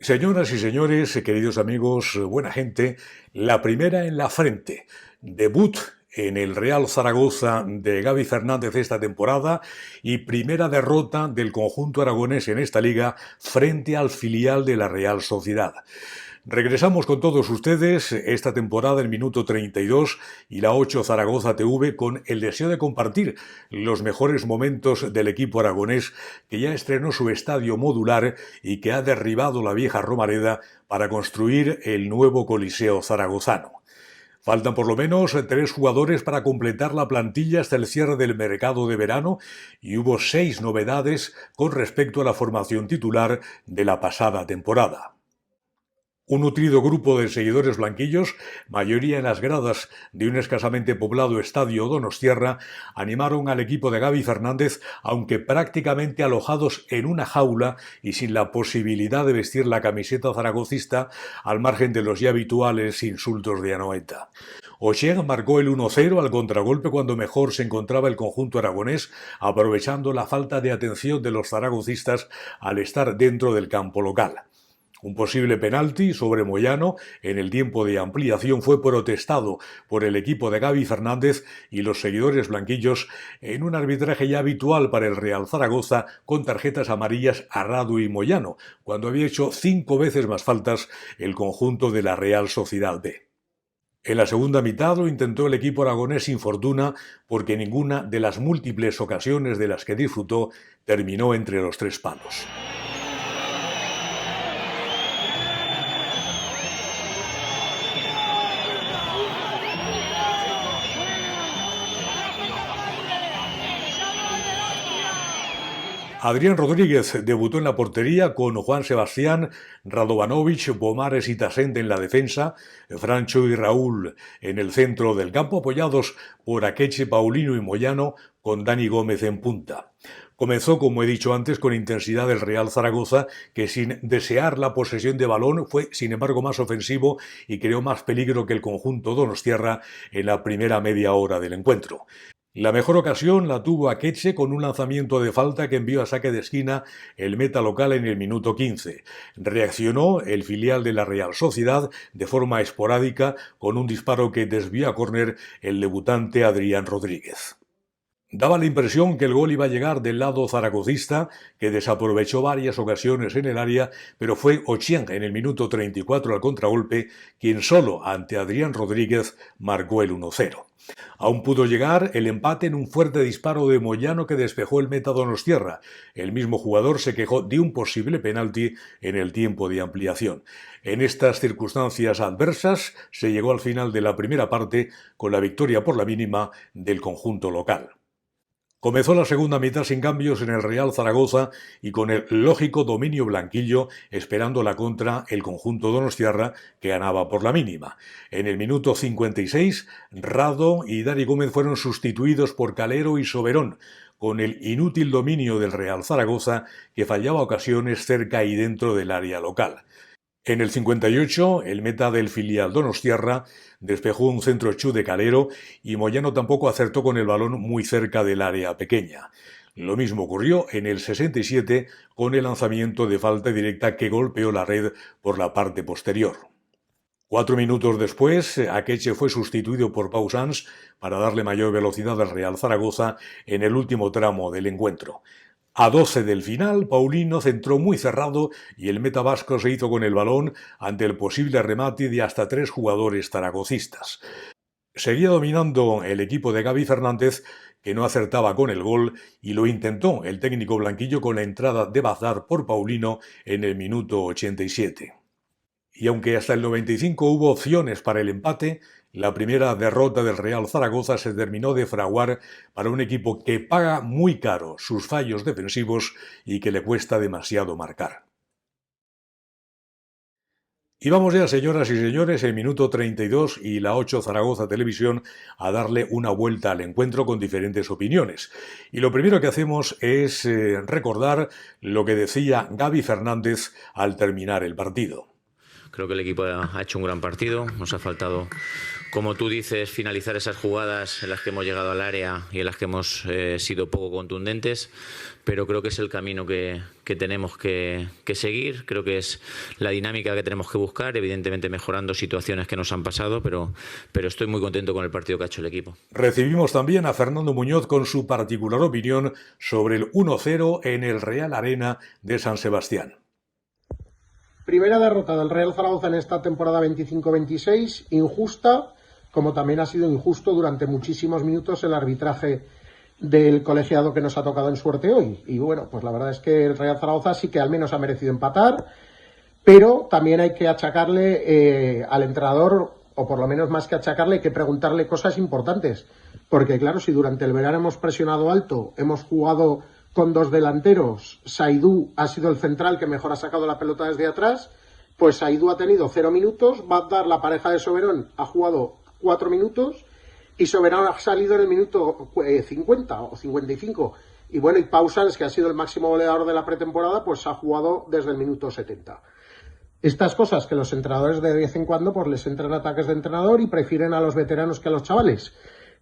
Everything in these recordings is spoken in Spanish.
Señoras y señores, queridos amigos, buena gente, la primera en la frente. Debut en el Real Zaragoza de Gavi Fernández esta temporada y primera derrota del conjunto aragonés en esta liga frente al filial de la Real Sociedad. Regresamos con todos ustedes esta temporada en minuto 32 y la 8 Zaragoza TV con el deseo de compartir los mejores momentos del equipo aragonés que ya estrenó su estadio modular y que ha derribado la vieja Romareda para construir el nuevo Coliseo zaragozano. Faltan por lo menos 3 jugadores para completar la plantilla hasta el cierre del mercado de verano y hubo 6 novedades con respecto a la formación titular de la pasada temporada. Un nutrido grupo de seguidores blanquillos, mayoría en las gradas de un escasamente poblado estadio donostiarra, animaron al equipo de Gavi Fernández, aunque prácticamente alojados en una jaula y sin la posibilidad de vestir la camiseta zaragocista, al margen de los ya habituales insultos de Anoeta. Ochieng marcó el 1-0 al contragolpe cuando mejor se encontraba el conjunto aragonés, aprovechando la falta de atención de los zaragocistas al estar dentro del campo local. Un posible penalti sobre Moyano en el tiempo de ampliación fue protestado por el equipo de Gavi Fernández y los seguidores blanquillos en un arbitraje ya habitual para el Real Zaragoza con tarjetas amarillas a Radu y Moyano, cuando había hecho 5 veces más faltas el conjunto de la Real Sociedad B. En la segunda mitad lo intentó el equipo aragonés sin fortuna porque ninguna de las múltiples ocasiones de las que disfrutó terminó entre los 3 palos. Adrián Rodríguez debutó en la portería con Juan Sebastián, Radovanovic, Pomares y Tasente en la defensa, Francho y Raúl en el centro del campo, apoyados por Akeche, Paulino y Moyano, con Dani Gómez en punta. Comenzó, como he dicho antes, con intensidad el Real Zaragoza, que sin desear la posesión de balón fue, sin embargo, más ofensivo y creó más peligro que el conjunto donostiarra en la primera media hora del encuentro. La mejor ocasión la tuvo Akeche con un lanzamiento de falta que envió a saque de esquina el meta local en el minuto 15. Reaccionó el filial de la Real Sociedad de forma esporádica con un disparo que desvió a córner el debutante Adrián Rodríguez. Daba la impresión que el gol iba a llegar del lado zaragocista, que desaprovechó varias ocasiones en el área, pero fue Ochieng en el minuto 34 al contragolpe quien solo ante Adrián Rodríguez marcó el 1-0. Aún pudo llegar el empate en un fuerte disparo de Moyano que despejó el meta donostiarra. El mismo jugador se quejó de un posible penalti en el tiempo de ampliación. En estas circunstancias adversas se llegó al final de la primera parte con la victoria por la mínima del conjunto local. Comenzó la segunda mitad sin cambios en el Real Zaragoza y con el lógico dominio blanquillo, esperando la contra el conjunto donostiarra que ganaba por la mínima. En el minuto 56, Rado y Dani Gómez fueron sustituidos por Calero y Soberón, con el inútil dominio del Real Zaragoza que fallaba ocasiones cerca y dentro del área local. En el 58, el meta del filial donostiarra despejó un centro chut de Calero y Moyano tampoco acertó con el balón muy cerca del área pequeña. Lo mismo ocurrió en el 67 con el lanzamiento de falta directa que golpeó la red por la parte posterior. 4 minutos después, Akeche fue sustituido por Pau Sans para darle mayor velocidad al Real Zaragoza en el último tramo del encuentro. A 12 del final, Paulino centró muy cerrado y el meta vasco se hizo con el balón ante el posible remate de hasta 3 jugadores zaragocistas. Seguía dominando el equipo de Gavi Fernández, que no acertaba con el gol, y lo intentó el técnico blanquillo con la entrada de Bazar por Paulino en el minuto 87. Y aunque hasta el 95 hubo opciones para el empate, la primera derrota del Real Zaragoza se terminó de fraguar para un equipo que paga muy caro sus fallos defensivos y que le cuesta demasiado marcar. Y vamos ya, señoras y señores, el minuto 32 y la 8 Zaragoza Televisión a darle una vuelta al encuentro con diferentes opiniones. Y lo primero que hacemos es recordar lo que decía Gavi Fernández al terminar el partido. Creo que el equipo ha hecho un gran partido. Nos ha faltado, como tú dices, finalizar esas jugadas en las que hemos llegado al área y en las que hemos sido poco contundentes. Pero creo que es el camino que tenemos que seguir. Creo que es la dinámica que tenemos que buscar, evidentemente mejorando situaciones que nos han pasado, pero estoy muy contento con el partido que ha hecho el equipo. Recibimos también a Fernando Muñoz con su particular opinión sobre el 1-0 en el Real Arena de San Sebastián. Primera derrota del Real Zaragoza en esta temporada 25-26, injusta, como también ha sido injusto durante muchísimos minutos el arbitraje del colegiado que nos ha tocado en suerte hoy. Y bueno, pues la verdad es que el Real Zaragoza sí que al menos ha merecido empatar, pero también hay que achacarle al entrenador, o por lo menos más que achacarle, hay que preguntarle cosas importantes. Porque claro, si durante el verano hemos presionado alto, hemos jugado con dos delanteros, Saidú ha sido el central que mejor ha sacado la pelota desde atrás, pues Saidú ha tenido 0 minutos, Bagdad, la pareja de Soberón, ha jugado 4 minutos, y Soberón ha salido en el minuto 50 o 55. Y bueno, y Pausans, que ha sido el máximo goleador de la pretemporada, pues ha jugado desde el minuto 70. Estas cosas que los entrenadores de vez en cuando pues les entran ataques de entrenador y prefieren a los veteranos que a los chavales.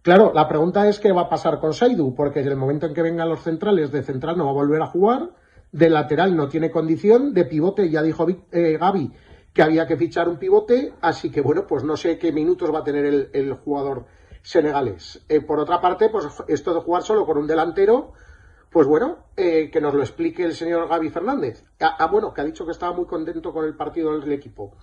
Claro, la pregunta es qué va a pasar con Saidú, porque en el momento en que vengan los centrales, de central no va a volver a jugar, de lateral no tiene condición, de pivote ya dijo Gavi que había que fichar un pivote, así que bueno, pues no sé qué minutos va a tener el jugador senegalés. Por otra parte, pues esto de jugar solo con un delantero, pues bueno, que nos lo explique el señor Gavi Fernández. Bueno, que ha dicho que estaba muy contento con el partido del equipo.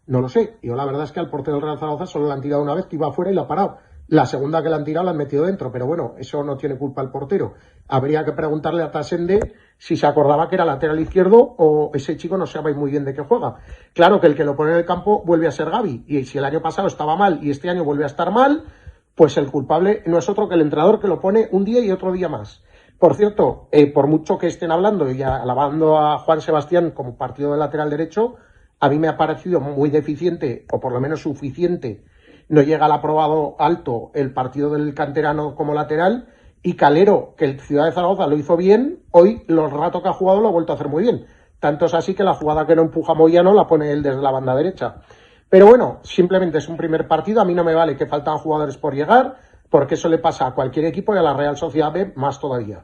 No lo sé, yo la verdad es que al portero del Real Zaragoza solo le han tirado una vez, que iba afuera y lo ha parado. La segunda que le han tirado la han metido dentro, pero bueno, eso no tiene culpa el portero. Habría que preguntarle a Tasende si se acordaba que era lateral izquierdo o ese chico no sabe muy bien de qué juega. Claro que el que lo pone en el campo vuelve a ser Gavi, y si el año pasado estaba mal y este año vuelve a estar mal, pues el culpable no es otro que el entrenador que lo pone un día y otro día más. Por cierto, por mucho que estén hablando y alabando a Juan Sebastián como partido de lateral derecho, a mí me ha parecido muy deficiente, o por lo menos suficiente. No llega al aprobado alto el partido del canterano como lateral, y Calero, que el Ciudad de Zaragoza lo hizo bien, hoy los ratos que ha jugado lo ha vuelto a hacer muy bien. Tanto es así que la jugada que no empuja Moyano la pone él desde la banda derecha. Pero bueno, simplemente es un primer partido, a mí no me vale que faltan jugadores por llegar, porque eso le pasa a cualquier equipo y a la Real Sociedad B más todavía.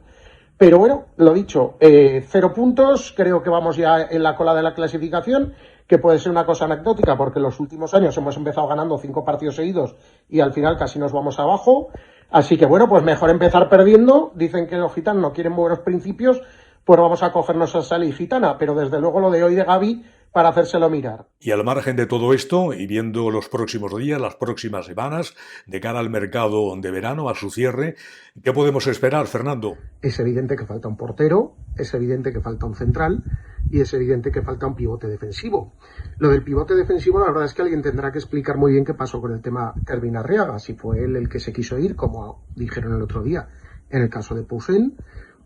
Pero bueno, lo dicho, 0 puntos, creo que vamos ya en la cola de la clasificación, que puede ser una cosa anecdótica, porque en los últimos años hemos empezado ganando 5 partidos seguidos y al final casi nos vamos abajo. Así que bueno, pues mejor empezar perdiendo. Dicen que los gitanos no quieren buenos principios, pues vamos a cogernos a esa ley gitana, pero desde luego lo de hoy de Gavi para hacérselo mirar. Y al margen de todo esto, y viendo los próximos días, las próximas semanas, de cara al mercado de verano, a su cierre, ¿qué podemos esperar, Fernando? Es evidente que falta un portero, es evidente que falta un central y es evidente que falta un pivote defensivo. Lo del pivote defensivo, la verdad es que alguien tendrá que explicar muy bien qué pasó con el tema Kervin Arriaga, si fue él el que se quiso ir, como dijeron el otro día, en el caso de Poussin,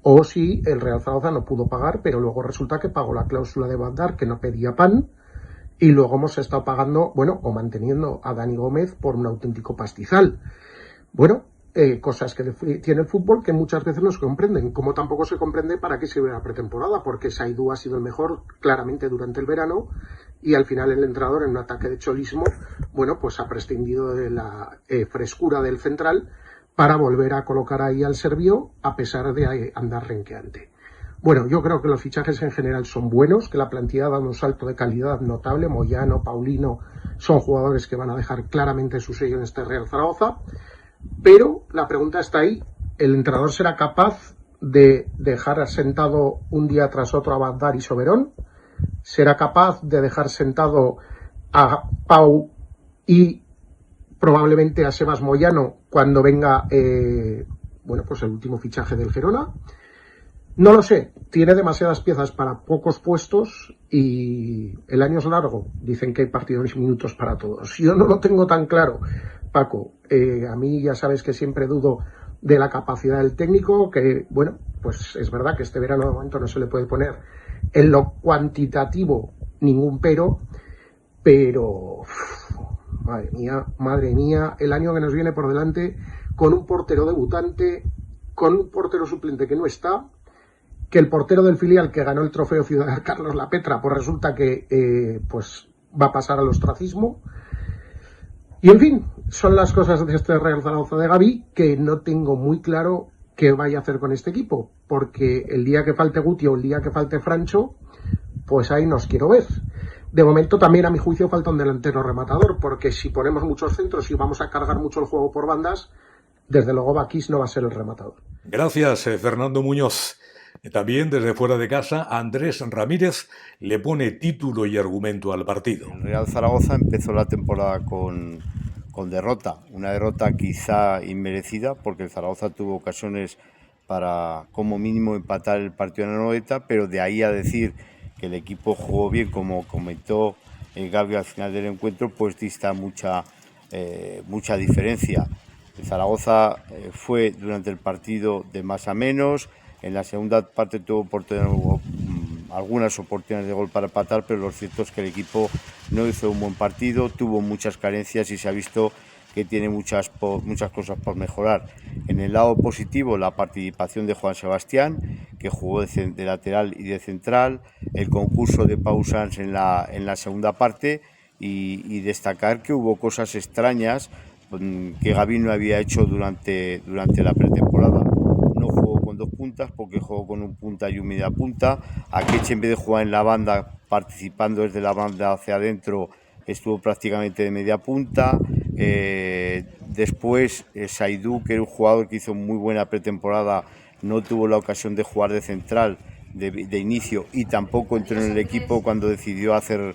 o si el Real Zaragoza no pudo pagar, pero luego resulta que pagó la cláusula de Bagdad, que no pedía pan, y luego hemos estado pagando, bueno, o manteniendo a Dani Gómez por un auténtico pastizal. Bueno, cosas que tiene el fútbol que muchas veces no se comprenden, como tampoco se comprende para qué sirve la pretemporada, porque Saidú ha sido el mejor claramente durante el verano, y al final el entrenador en un ataque de cholismo, bueno, pues ha prescindido de la frescura del central para volver a colocar ahí al serbio, a pesar de andar renqueante. Bueno, yo creo que los fichajes en general son buenos, que la plantilla ha dado un salto de calidad notable. Moyano, Paulino, son jugadores que van a dejar claramente su sello en este Real Zaragoza. Pero la pregunta está ahí, ¿el entrenador será capaz de dejar sentado un día tras otro a Bagdad y Soberón? ¿Será capaz de dejar sentado a Pau y probablemente a Sebas Moyano cuando venga bueno, pues el último fichaje del Girona? No lo sé, tiene demasiadas piezas para pocos puestos y el año es largo. Dicen que hay partidos y minutos para todos. Yo no lo tengo tan claro, Paco. A mí ya sabes que siempre dudo de la capacidad del técnico, que bueno, pues es verdad que este verano de momento no se le puede poner en lo cuantitativo ningún pero madre mía, el año que nos viene por delante, con un portero debutante, con un portero suplente que no está, que el portero del filial que ganó el trofeo Ciudad Carlos La Petra, pues resulta que pues va a pasar al ostracismo. Y en fin, son las cosas de este Real Zaragoza de Gavi, que no tengo muy claro qué vaya a hacer con este equipo, porque el día que falte Guti o el día que falte Francho, pues ahí nos quiero ver. De momento también a mi juicio falta un delantero rematador, porque si ponemos muchos centros y vamos a cargar mucho el juego por bandas, desde luego Bakis no va a ser el rematador. Gracias, Fernando Muñoz. También desde fuera de casa, Andrés Ramírez le pone título y argumento al partido. El Real Zaragoza empezó la temporada con derrota, una derrota quizá inmerecida, porque el Zaragoza tuvo ocasiones para como mínimo empatar el partido en la Anoeta, pero de ahí a decir que el equipo jugó bien, como comentó Gavi al final del encuentro, pues dista mucha diferencia. El Zaragoza fue durante el partido de más a menos. En la segunda parte tuvo algunas oportunidades de gol para empatar, pero lo cierto es que el equipo no hizo un buen partido, tuvo muchas carencias y se ha visto que tiene muchas cosas por mejorar. En el lado positivo, la participación de Juan Sebastián, que jugó de lateral y de central, el concurso de Pau Sans en la segunda parte y destacar que hubo cosas extrañas que Gavi no había hecho durante la pretemporada. No jugó con dos puntas porque jugó con un punta y un media punta. Akeche, en vez de jugar en la banda, participando desde la banda hacia adentro, estuvo prácticamente de media punta. Después Saidú, que era un jugador que hizo muy buena pretemporada, no tuvo la ocasión de jugar de central de inicio y tampoco entró en el equipo cuando decidió hacer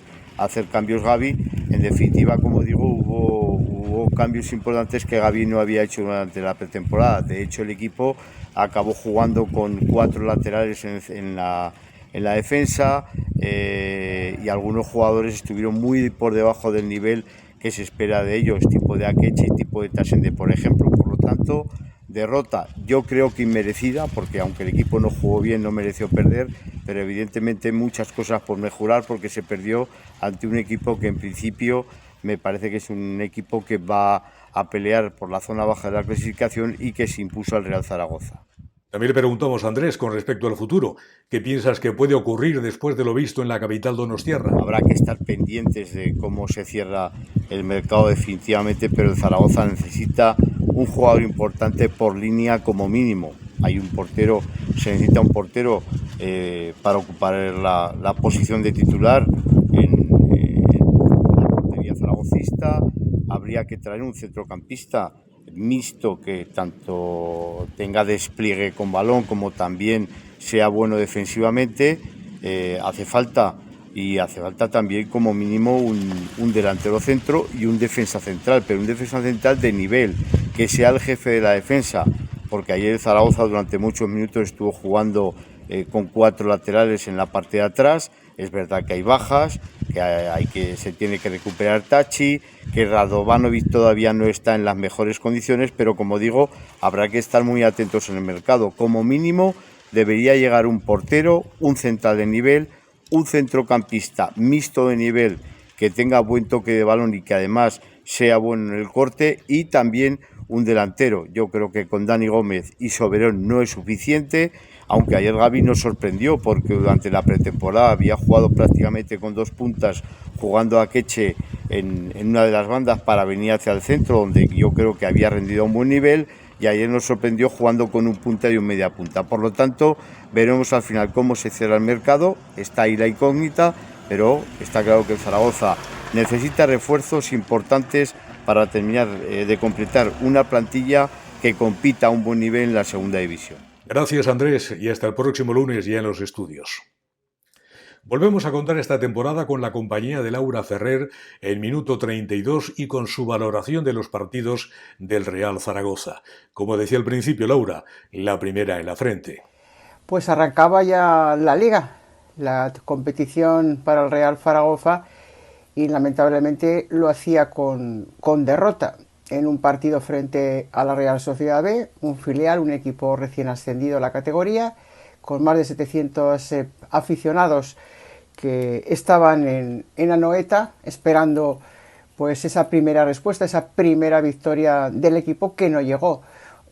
cambios Gavi. En definitiva, como digo, hubo cambios importantes que Gavi no había hecho durante la pretemporada. De hecho, el equipo acabó jugando con 4 laterales en la defensa y algunos jugadores estuvieron muy por debajo del nivel que se espera de ellos, tipo de Akeche y tipo de Tasende, por ejemplo. Por lo tanto, derrota yo creo que inmerecida, porque aunque el equipo no jugó bien, no mereció perder, pero evidentemente muchas cosas por mejorar, porque se perdió ante un equipo que en principio me parece que es un equipo que va a pelear por la zona baja de la clasificación y que se impuso al Real Zaragoza. También le preguntamos a Andrés con respecto al futuro. ¿Qué piensas que puede ocurrir después de lo visto en la capital donostiarra? Habrá que estar pendientes de cómo se cierra el mercado definitivamente, pero el Zaragoza necesita un jugador importante por línea como mínimo. Se necesita un portero para ocupar la posición de titular en la portería zaragocista. Habría que traer un centrocampista mixto que tanto tenga despliegue con balón como también sea bueno defensivamente. Hace falta también como mínimo un delantero centro y un defensa central, pero un defensa central de nivel, que sea el jefe de la defensa, porque ayer el Zaragoza durante muchos minutos estuvo jugando con 4 laterales en la parte de atrás. Es verdad que hay bajas, que se tiene que recuperar Tachi, que Radovanovic todavía no está en las mejores condiciones, pero como digo, habrá que estar muy atentos en el mercado. Como mínimo debería llegar un portero, un central de nivel, un centrocampista mixto de nivel que tenga buen toque de balón y que además sea bueno en el corte, y también un delantero. Yo creo que con Dani Gómez y Soberón no es suficiente, aunque ayer Gavi nos sorprendió porque durante la pretemporada había jugado prácticamente con 2 puntas, jugando a Akeche en una de las bandas para venir hacia el centro, donde yo creo que había rendido a un buen nivel, y ayer nos sorprendió jugando con un punta y un media punta. Por lo tanto, veremos al final cómo se cierra el mercado. Está ahí la incógnita, pero está claro que el Zaragoza necesita refuerzos importantes para terminar de completar una plantilla que compita a un buen nivel en la segunda división. Gracias, Andrés, y hasta el próximo lunes ya en los estudios. Volvemos a contar esta temporada con la compañía de Laura Ferrer en minuto 32 y con su valoración de los partidos del Real Zaragoza. Como decía al principio Laura, la primera en la frente. Pues arrancaba ya la Liga, la competición para el Real Zaragoza, y lamentablemente lo hacía con derrota en un partido frente a la Real Sociedad B, un filial, un equipo recién ascendido a la categoría, con más de 700 aficionados que estaban en Anoeta esperando pues esa primera respuesta, esa primera victoria del equipo, que no llegó.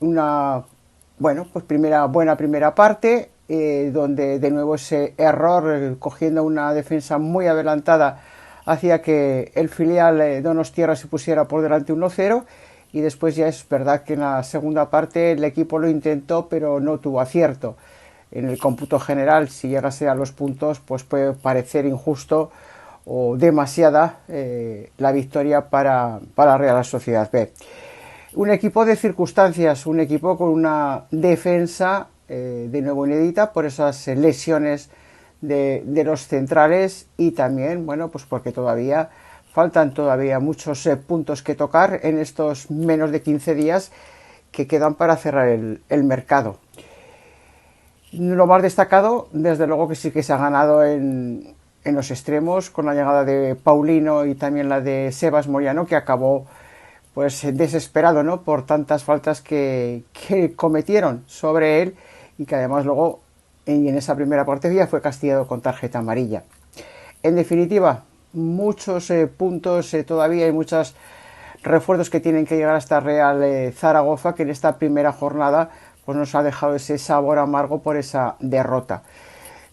Una buena primera parte, donde de nuevo ese error, cogiendo una defensa muy adelantada hacía que el filial donostiarra se pusiera por delante 1-0, y después ya es verdad que en la segunda parte el equipo lo intentó pero no tuvo acierto. En el cómputo general, si llegase a los puntos, pues puede parecer injusto o demasiada la victoria para Real Sociedad B. Un equipo de circunstancias, un equipo con una defensa de nuevo inédita por esas lesiones de los centrales, y también, bueno, pues porque faltan todavía muchos puntos que tocar en estos menos de 15 días que quedan para cerrar el mercado. Lo más destacado, desde luego que sí que se ha ganado en los extremos, con la llegada de Paulino y también la de Sebas Moyano, que acabó pues desesperado, ¿no?, por tantas faltas que cometieron sobre él, y que además luego en esa primera parte ya fue castigado con tarjeta amarilla. En definitiva, muchos puntos todavía, hay muchos refuerzos que tienen que llegar hasta Real Zaragoza, que en esta primera jornada pues nos ha dejado ese sabor amargo por esa derrota.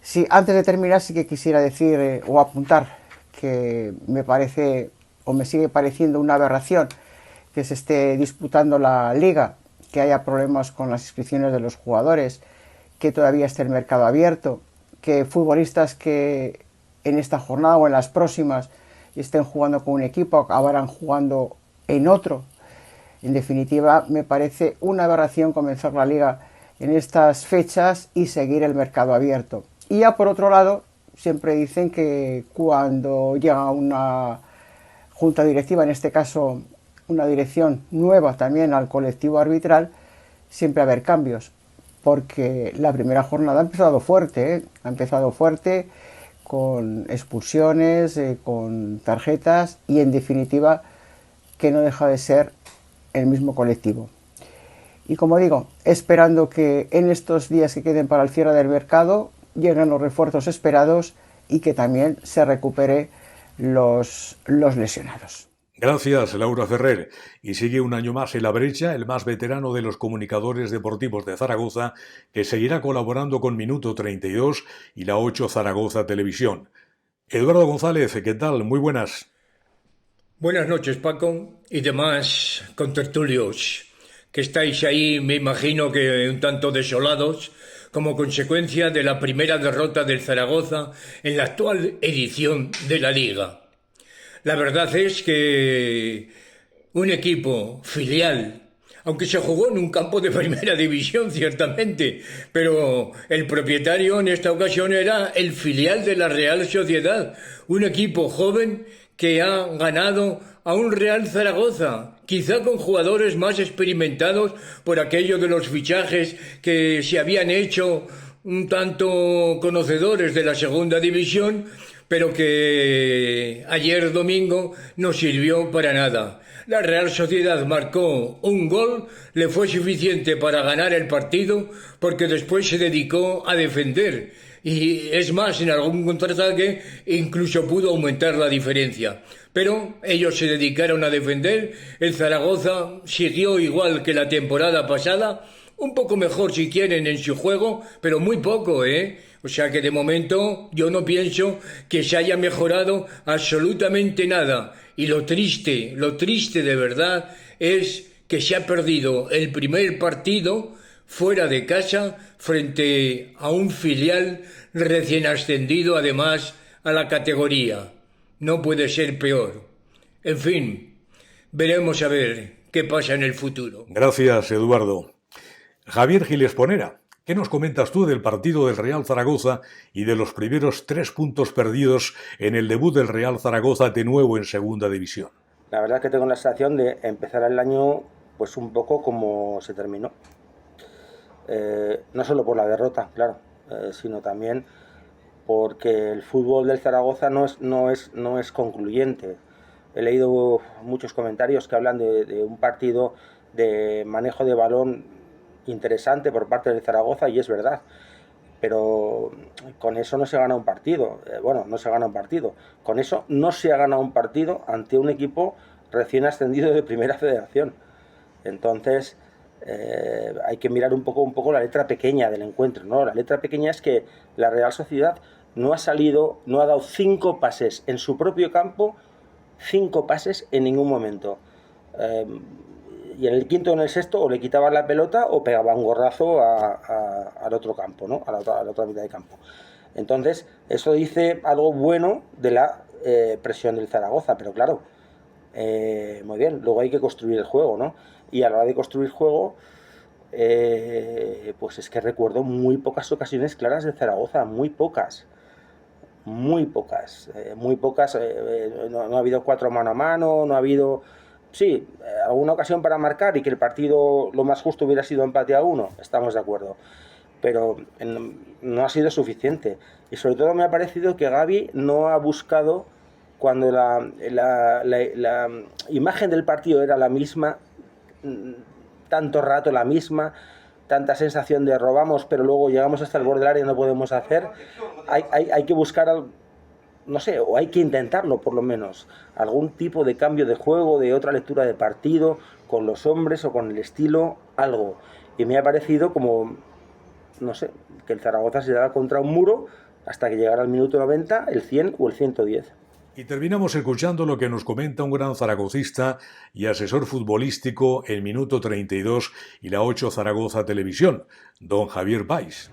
Sí, antes de terminar, sí que quisiera decir o apuntar que me parece o me sigue pareciendo una aberración que se esté disputando la liga, que haya problemas con las inscripciones de los jugadores, que todavía esté el mercado abierto, que futbolistas que en esta jornada o en las próximas estén jugando con un equipo acabarán jugando en otro. En definitiva, me parece una aberración comenzar la liga en estas fechas y seguir el mercado abierto. Y ya por otro lado, siempre dicen que cuando llega una junta directiva, en este caso una dirección nueva también al colectivo arbitral, siempre va a haber cambios, porque la primera jornada ha empezado fuerte, ha empezado fuerte con expulsiones, con tarjetas, y en definitiva que no deja de ser el mismo colectivo. Y como digo, esperando que en estos días que queden para el cierre del mercado lleguen los refuerzos esperados y que también se recupere los lesionados. Gracias, Laura Ferrer. Y sigue un año más en la brecha el más veterano de los comunicadores deportivos de Zaragoza, que seguirá colaborando con Minuto 32 y la 8 Zaragoza Televisión. Eduardo González, ¿qué tal? Muy buenas. Buenas noches, Paco, y demás contertulios, que estáis ahí, me imagino que un tanto desolados, como consecuencia de la primera derrota del Zaragoza en la actual edición de la Liga. La verdad es que un equipo filial, aunque se jugó en un campo de primera división, ciertamente, pero el propietario en esta ocasión era el filial de la Real Sociedad, un equipo joven que ha ganado a un Real Zaragoza, quizá con jugadores más experimentados por aquello de los fichajes que se habían hecho un tanto conocedores de la segunda división, pero que ayer domingo no sirvió para nada. La Real Sociedad marcó un gol, le fue suficiente para ganar el partido, porque después se dedicó a defender. Y es más, en algún contraataque incluso pudo aumentar la diferencia. Pero ellos se dedicaron a defender, el Zaragoza siguió igual que la temporada pasada, un poco mejor si quieren en su juego, pero muy poco, O sea que de momento yo no pienso que se haya mejorado absolutamente nada. Y lo triste de verdad es que se ha perdido el primer partido fuera de casa frente a un filial recién ascendido además a la categoría. No puede ser peor. En fin, veremos a ver qué pasa en el futuro. Gracias, Eduardo. Javier Giles Ponera, ¿qué nos comentas tú del partido del Real Zaragoza y de los primeros 3 puntos perdidos en el debut del Real Zaragoza de nuevo en segunda división? La verdad es que tengo la sensación de empezar el año pues un poco como se terminó. No solo por la derrota, claro, sino también porque el fútbol del Zaragoza no es concluyente. He leído muchos comentarios que hablan de un partido de manejo de balón interesante por parte del Zaragoza, y es verdad, pero con eso no se gana un partido. No se gana un partido. Con eso no se ha ganado un partido ante un equipo recién ascendido de Primera Federación. Entonces hay que mirar un poco la letra pequeña del encuentro, ¿no? La letra pequeña es que la Real Sociedad no ha salido, no ha dado 5 pases en su propio campo, 5 pases en ningún momento. Y en el quinto o en el sexto o le quitaban la pelota o pegaba un gorrazo al otro campo, ¿no? a la otra mitad de campo. Entonces, eso dice algo bueno de la presión del Zaragoza, pero claro, muy bien, luego hay que construir el juego, ¿no? Y a la hora de construir juego, pues es que recuerdo muy pocas ocasiones claras de Zaragoza, muy pocas. No ha habido 4 mano a mano, no ha habido... Sí, alguna ocasión para marcar y que el partido lo más justo hubiera sido empate a 1, estamos de acuerdo. Pero no ha sido suficiente. Y sobre todo me ha parecido que Gavi no ha buscado, cuando la imagen del partido era la misma, tanto rato la misma, tanta sensación de robamos, pero luego llegamos hasta el borde del área y no podemos hacer. Hay que buscar, no sé, o hay que intentarlo por lo menos, algún tipo de cambio de juego, de otra lectura de partido, con los hombres o con el estilo, algo. Y me ha parecido como, no sé, que el Zaragoza se daba contra un muro hasta que llegara al minuto 90, el 100 o el 110. Y terminamos escuchando lo que nos comenta un gran zaragocista y asesor futbolístico en Minuto 32 y la 8 Zaragoza Televisión, don Javier Valls.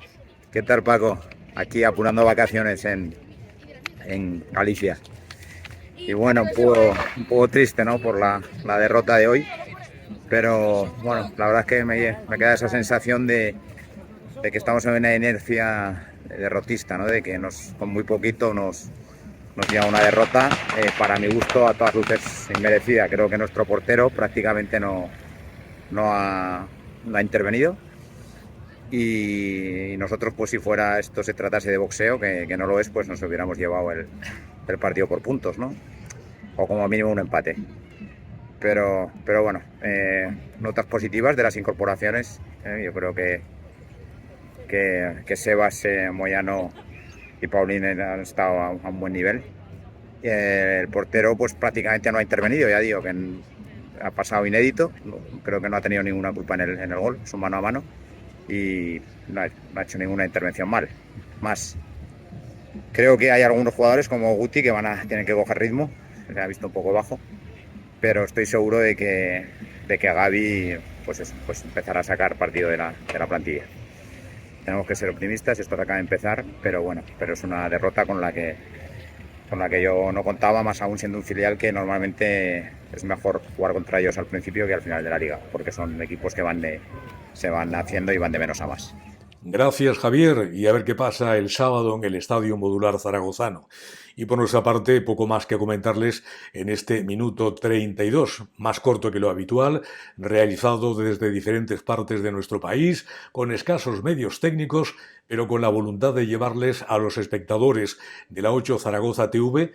¿Qué tal, Paco? Aquí apurando vacaciones en Galicia. Y bueno, un poco triste, ¿no?, por la derrota de hoy. Pero bueno, la verdad es que me queda esa sensación de que estamos en una inercia derrotista, ¿no?, de que con muy poquito nos lleva una derrota, para mi gusto, a todas luces inmerecida. Creo que nuestro portero prácticamente no ha intervenido. Y nosotros, pues si fuera esto se tratase de boxeo, que no lo es, pues nos hubiéramos llevado el partido por puntos, ¿no? O como mínimo un empate. Pero bueno, notas positivas de las incorporaciones. Yo creo que Sebas, Moyano y Paulín han estado a un buen nivel. El portero pues prácticamente no ha intervenido, ya digo que ha pasado inédito. Creo que no ha tenido ninguna culpa en el gol, es un mano a mano. Y no ha hecho ninguna intervención más. Creo que hay algunos jugadores como Guti que tienen que coger ritmo, se ha visto un poco bajo, pero estoy seguro de que Gavi pues empezará a sacar partido de la plantilla. Tenemos que ser optimistas, esto acaba de empezar, pero es una derrota con la que yo no contaba, más aún siendo un filial que normalmente es mejor jugar contra ellos al principio que al final de la liga, porque son equipos que se van haciendo y van de menos a más. Gracias, Javier, y a ver qué pasa el sábado en el Estadio Modular Zaragozano. Y por nuestra parte, poco más que comentarles en este Minuto 32, más corto que lo habitual, realizado desde diferentes partes de nuestro país, con escasos medios técnicos, pero con la voluntad de llevarles a los espectadores de la 8 Zaragoza TV,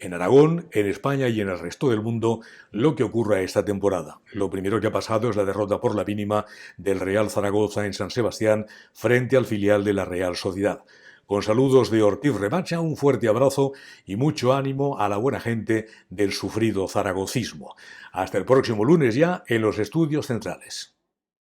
en Aragón, en España y en el resto del mundo, lo que ocurra esta temporada. Lo primero que ha pasado es la derrota por la mínima del Real Zaragoza en San Sebastián frente al filial de la Real Sociedad. Con saludos de Ortiz Remacha, un fuerte abrazo y mucho ánimo a la buena gente del sufrido zaragocismo. Hasta el próximo lunes ya en los estudios centrales.